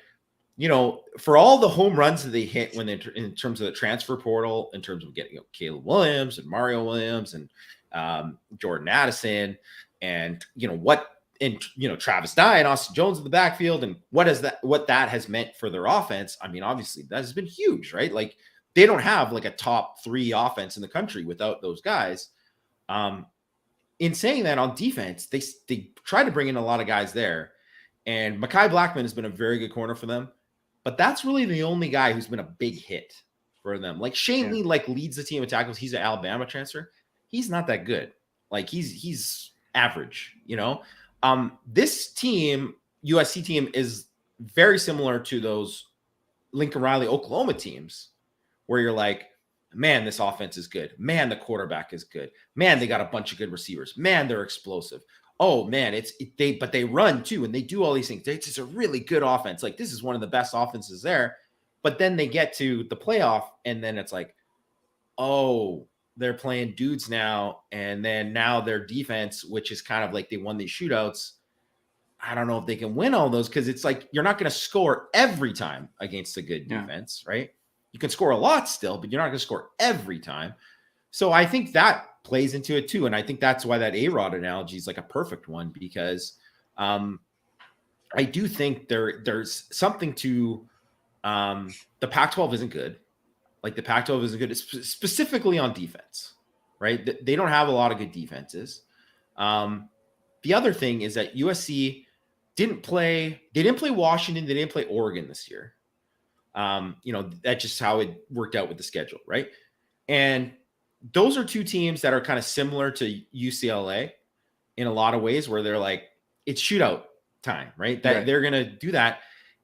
for all the home runs that they hit when they in terms of the transfer portal, in terms of getting Caleb Williams and Mario Williams and Jordan Addison, and Travis Dye and Austin Jones in the backfield, and what that has meant for their offense. I mean, obviously that has been huge, right? Like they don't have like a top 3 offense in the country without those guys. In saying that, on defense, they try to bring in a lot of guys there, and Mekhi Blackman has been a very good corner for them. But that's really the only guy who's been a big hit for them. Like Shane Lee, like leads the team in tackles. He's an Alabama transfer. He's not that good. Like he's average. This team, USC team, is very similar to those Lincoln Riley Oklahoma teams, where you're like, man, this offense is good. Man, the quarterback is good. Man, they got a bunch of good receivers. Man, they're explosive. Oh man, but they run too, and they do all these things. It's just a really good offense. Like this is one of the best offenses there. But then they get to the playoff, and then it's like, oh, they're playing dudes now, and then now their defense, which is kind of like they won these shootouts. I don't know if they can win all those because it's like you're not going to score every time against a good defense, right? You can score a lot still, but you're not going to score every time. So I think that plays into it too. And I think that's why that A-Rod analogy is like a perfect one, because I do think there's something to the Pac-12 isn't good. Like the Pac-12 isn't good, specifically on defense, right? They don't have a lot of good defenses. The other thing is that USC didn't play Washington. They didn't play Oregon this year. That's just how it worked out with the schedule, right? And those are 2 teams that are kind of similar to UCLA in a lot of ways, where they're like, it's shootout time, right? They're going to do that.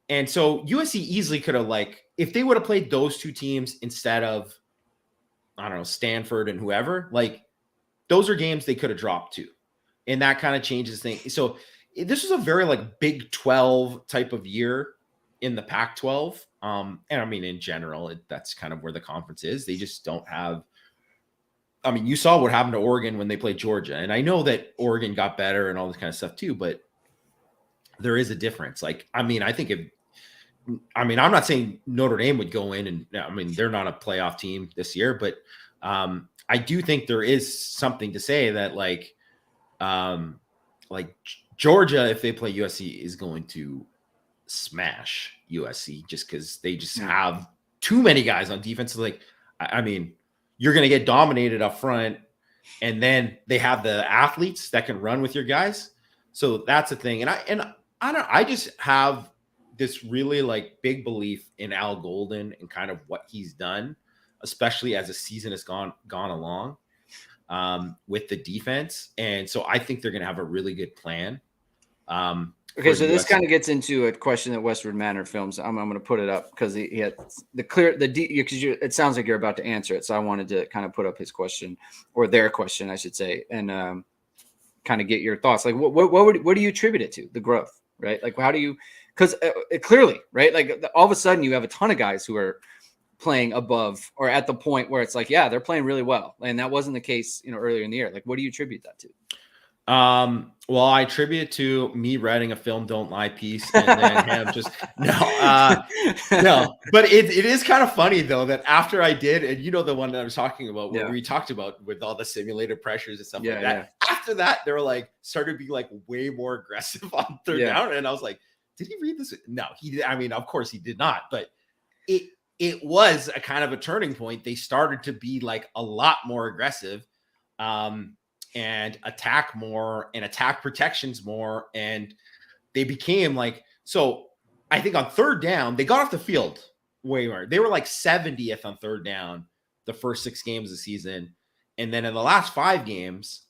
And so USC easily could have, like, if they would have played those 2 teams instead of, I don't know, Stanford and whoever, like those are games they could have dropped too. And that kind of changes things. So this was a very like Big 12 type of year in the Pac-12. And I mean, in general, that's kind of where the conference is. They just don't have, I mean, you saw what happened to Oregon when they played Georgia. And I know that Oregon got better and all this kind of stuff too, but there is a difference. Like, I mean, I'm not saying Notre Dame would go in and, I mean, they're not a playoff team this year, but I do think there is something to say that like Georgia, if they play USC, is going to smash USC just because they just have too many guys on defense. Like, I mean, you're going to get dominated up front, and then they have the athletes that can run with your guys. So that's a thing. I just have this really like big belief in Al Golden and kind of what he's done, especially as the season has gone along with the defense. And so I think they're going to have a really good plan. Okay, so this kind of gets into a question that Westwood Manor Films. I'm going to put it up because he had it sounds like you're about to answer it. So I wanted to kind of put up his question, or their question, I should say, and kind of get your thoughts. Like, what do you attribute it to? The growth, right? Like, how do you? Because clearly, right? Like, all of a sudden, you have a ton of guys who are playing above or at the point where it's like, yeah, they're playing really well, and that wasn't the case, earlier in the year. Like, what do you attribute that to? Well, I attribute it to me writing a Film Don't Lie piece and then him just no. But it is kind of funny though that after I did, and the one that I was talking about where we talked about with all the simulated pressures and stuff like that. After that, they were like started to be like way more aggressive on third down, and I was like, did he read this? No, he did. I mean, of course he did not, but it was a kind of a turning point. They started to be like a lot more aggressive. And attack more and attack protections more. And they became like, so I think on third down, they got off the field way more. They were like 70th on third down the first 6 games of the season. And then in the last 5 games,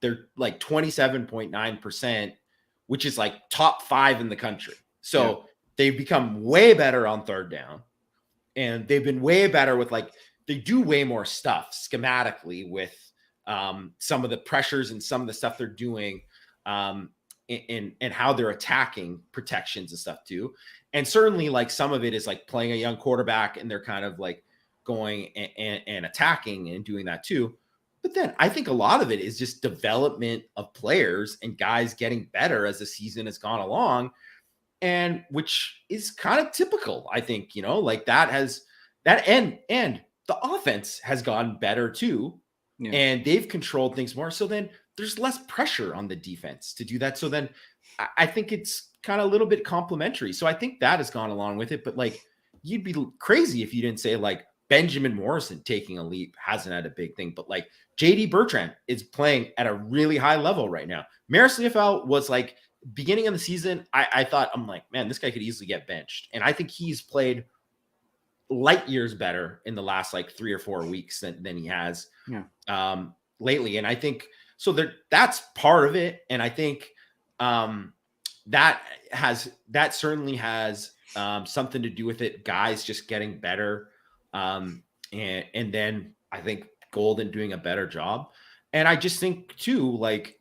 they're like 27.9%, which is like top 5 in the country. So they've become way better on third down. And they've been way better with like, they do way more stuff schematically with some of the pressures and some of the stuff they're doing and how they're attacking protections and stuff too. And certainly like some of it is like playing a young quarterback and they're kind of like going and attacking and doing that too. But then I think a lot of it is just development of players and guys getting better as the season has gone along, and which is kind of typical. I think, like that and the offense has gotten better too. Yeah. And they've controlled things more. So then there's less pressure on the defense to do that. So then I think it's kind of a little bit complimentary. So I think that has gone along with it. But like, you'd be crazy if you didn't say like Benjamin Morrison taking a leap hasn't had a big thing. But like JD Bertrand is playing at a really high level right now. Maris Leofau was like beginning of the season. I thought, I'm like, man, this guy could easily get benched. And I think he's played light years better in the last like 3 or 4 weeks than he has lately. And I think so that's part of it. And I think that certainly has something to do with it. Guys just getting better. And then I think Golden doing a better job. And I just think too, like,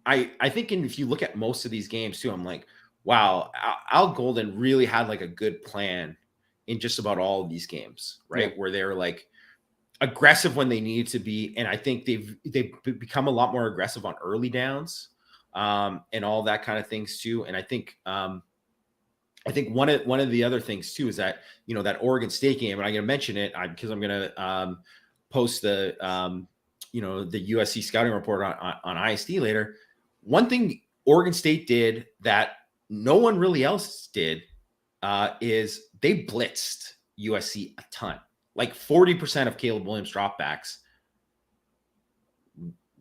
I think if you look at most of these games too, I'm like, wow, Al Golden really had like a good plan in just about all of these games, right? Where they're like aggressive when they need to be. And I think they've become a lot more aggressive on early downs and all that kind of things too. And I think one of the other things too is that, that Oregon State game, and I'm going to mention it because I'm going to post the USC scouting report on ISD later. One thing Oregon State did that no one really else did is they blitzed USC a ton, like 40% of Caleb Williams dropbacks.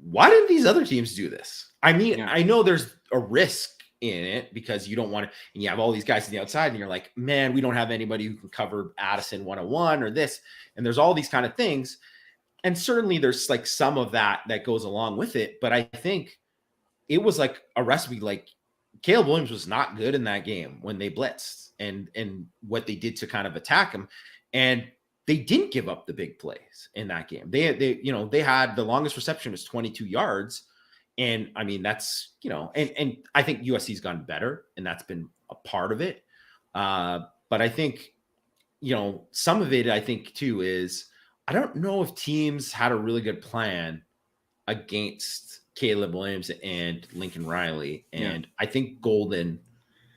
Why didn't these other teams do this? I mean, I know there's a risk in it because you don't want to, and you have all these guys on the outside and you're like, man, we don't have anybody who can cover Addison 101 or this. And there's all these kind of things. And certainly there's like some of that goes along with it. But I think it was like a recipe. Like Caleb Williams was not good in that game when they blitzed and what they did to kind of attack him. And they didn't give up the big plays in that game. They had the longest reception was 22 yards. And I mean, that's, and I think USC's gotten better, and that's been a part of it. But I think, some of it, I think too, is I don't know if teams had a really good plan against Caleb Williams and Lincoln Riley. And I think Golden,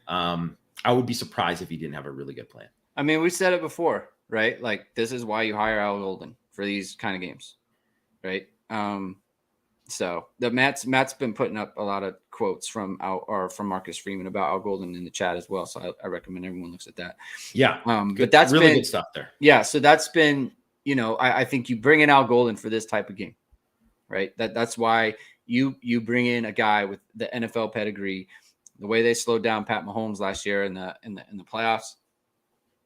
I would be surprised if he didn't have a really good plan. I mean, we said it before, right? Like, this is why you hire Al Golden for these kind of games, right? So the Matt's been putting up a lot of quotes from Marcus Freeman about Al Golden in the chat as well. So I recommend everyone looks at that. Yeah. But that's really good stuff there. Yeah. So that's been, I think you bring in Al Golden for this type of game, right? That's why you bring in a guy with the NFL pedigree, the way they slowed down Pat Mahomes last year in the playoffs.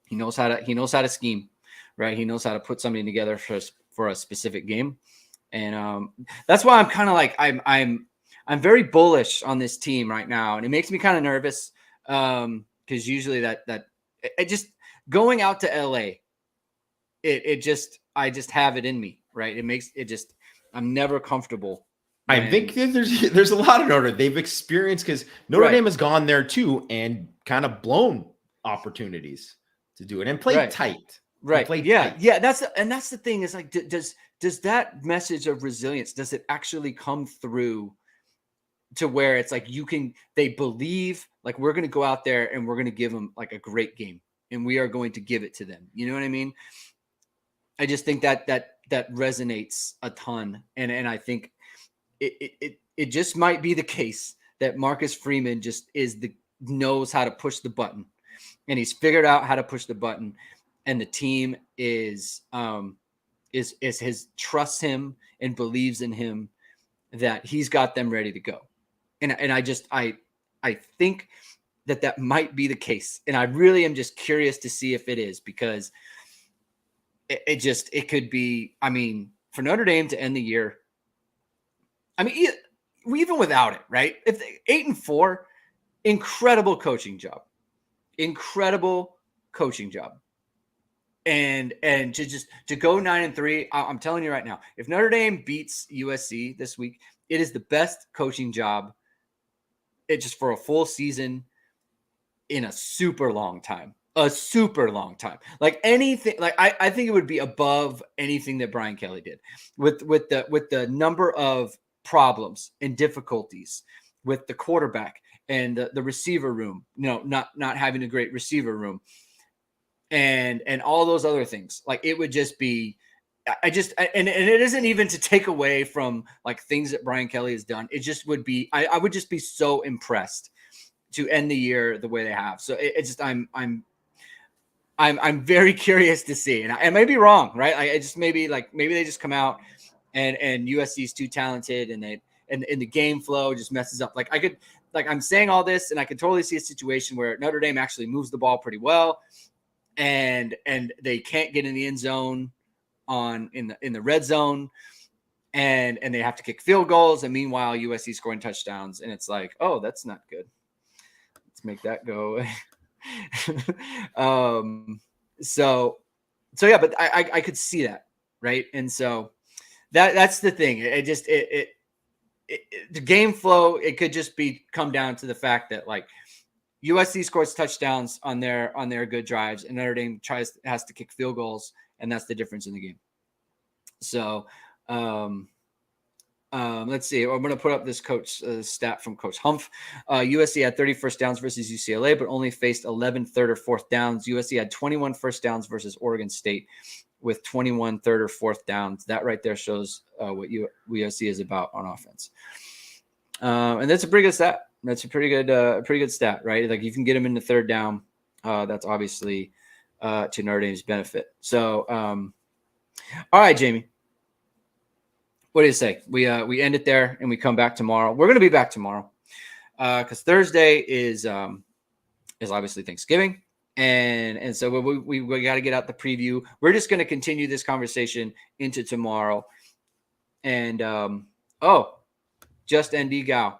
He knows how to scheme, right? He knows how to put something together for a specific game. And that's why I'm kind of like, I'm very bullish on this team right now. And it makes me kind of nervous. Cause usually that it just going out to LA, I just have it in me, right? I'm never comfortable. I think there's a lot of Notre they've experienced, because Notre Dame has gone there too and kind of blown opportunities to do it and played tight. Right. Yeah. That's the thing is like, does that message of resilience, does it actually come through to where it's like they believe like we're going to go out there and we're going to give them like a great game and we are going to give it to them. You know what I mean? I just think that resonates a ton. And I think it just might be the case that Marcus Freeman just knows how to push the button, and he's figured out how to push the button, and the team is trusts him and believes in him, that he's got them ready to go. And I think that might be the case. And I really am just curious to see if it is, because it could be, I mean, for Notre Dame to end the year, I mean, even without it, right? If 8-4, incredible coaching job. And to go 9-3, I'm telling you right now, if Notre Dame beats USC this week, it is the best coaching job. It just for a full season in a super long time. Like anything, like I think it would be above anything that Brian Kelly did with the number of problems and difficulties with the quarterback and the receiver room, not having a great receiver room. And all those other things, like it would just be, and it isn't even to take away from like things that Brian Kelly has done. It just would be, I would just be so impressed to end the year the way they have. So it's just, I'm very curious to see, and I may be wrong, right? I just maybe they just come out and USC is too talented, and the game flow just messes up. I'm saying all this, and I could totally see a situation where Notre Dame actually moves the ball pretty well. And they can't get in the end zone in the red zone, and they have to kick field goals. And meanwhile, USC scoring touchdowns, and it's like, oh, that's not good. Let's make that go away. So yeah, but I could see that, right? And so that's the thing. The game flow, it could just come down to the fact that like USC scores touchdowns on their good drives, and Notre Dame has to kick field goals, and that's the difference in the game. So let's see. I'm going to put up this coach stat from Coach Humph. USC had 30 first downs versus UCLA, but only faced 11 third or fourth downs. USC had 21 first downs versus Oregon State with 21 third or fourth downs. That right there shows what USC is about on offense. And that's a pretty good stat. That's a pretty good stat, right? Like you can get them in the third down. That's obviously to Notre Dame's benefit. So, all right, Jamie, what do you say? We end it there and we come back tomorrow. We're going to be back tomorrow because Thursday is obviously Thanksgiving, and so we got to get out the preview. We're just going to continue this conversation into tomorrow. And just ND Gal.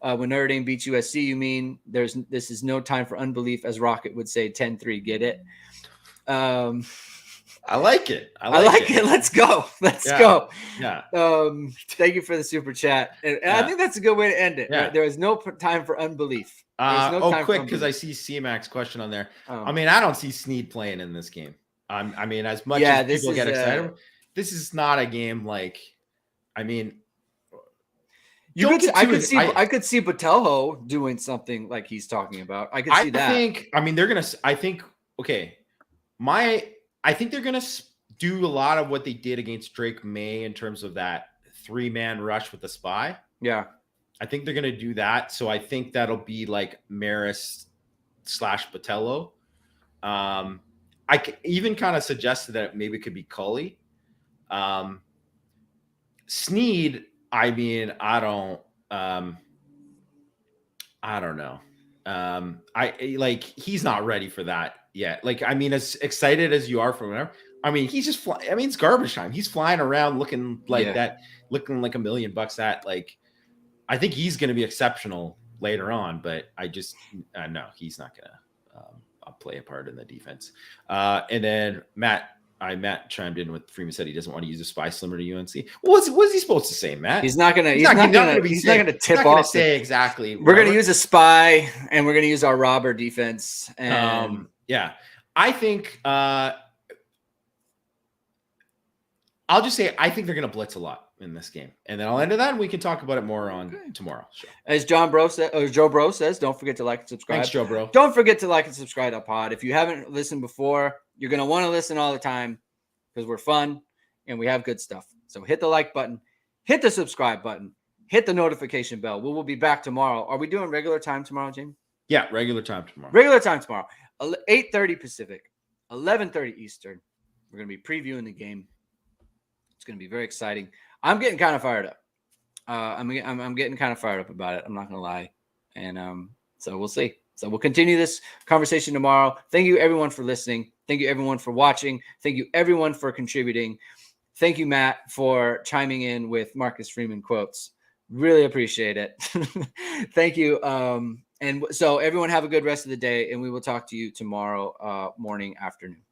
When Notre Dame beats USC, you mean this is no time for unbelief, as Rocket would say, 10-3, get it? I like it. I like it. Let's go. Let's go. Yeah. Thank you for the super chat. And I think that's a good way to end it. Yeah. Right? There is no time for unbelief. Quick, because I see C-Max question on there. I mean, I don't see Snead playing in this game. I mean, as much as people get excited, this is not a game like, I mean, I could see Botelho doing something like he's talking about. I could see that. I think they're going to do a lot of what they did against Drake May in terms of that 3-man rush with the spy. Yeah. I think they're going to do that. So I think that'll be like Maris / Botelho. I even kind of suggested that maybe it could be Cully. Snead, I mean, I don't know. He's not ready for that yet. Like, I mean, as excited as you are for whatever, I mean, he's just I mean, it's garbage time. He's flying around looking like that, looking like $1 million that, like, I think he's going to be exceptional later on, but I just, no, he's not going to play a part in the defense. And then Matt chimed in with Freeman said he doesn't want to use a spy slimmer to UNC. Well, what's he supposed to say, Matt? He's not gonna tip off. Say exactly. We're gonna use a spy, and we're gonna use our robber defense. And I think I'll just say I think they're gonna blitz a lot in this game, and then I'll end it that, and we can talk about it more on tomorrow. Sure. As Joe Bro says, don't forget to like and subscribe. Thanks, Joe Bro. Don't forget to like and subscribe to Pod. If you haven't listened before, you're going to want to listen all the time because we're fun and we have good stuff. So hit the like button, hit the subscribe button, hit the notification bell. We will be back tomorrow. Are we doing regular time tomorrow, Jamie? Yeah, regular time tomorrow. 8:30 Pacific, 11:30 Eastern. We're going to be previewing the game. It's going to be very exciting. I'm getting kind of fired up. I'm getting kind of fired up about it. I'm not going to lie. And so we'll see. So we'll continue this conversation tomorrow. Thank you, everyone, for listening. Thank you, everyone, for watching. Thank you, everyone, for contributing. Thank you, Matt, for chiming in with Marcus Freeman quotes. Really appreciate it. Thank you. And so everyone have a good rest of the day, and we will talk to you tomorrow morning, afternoon.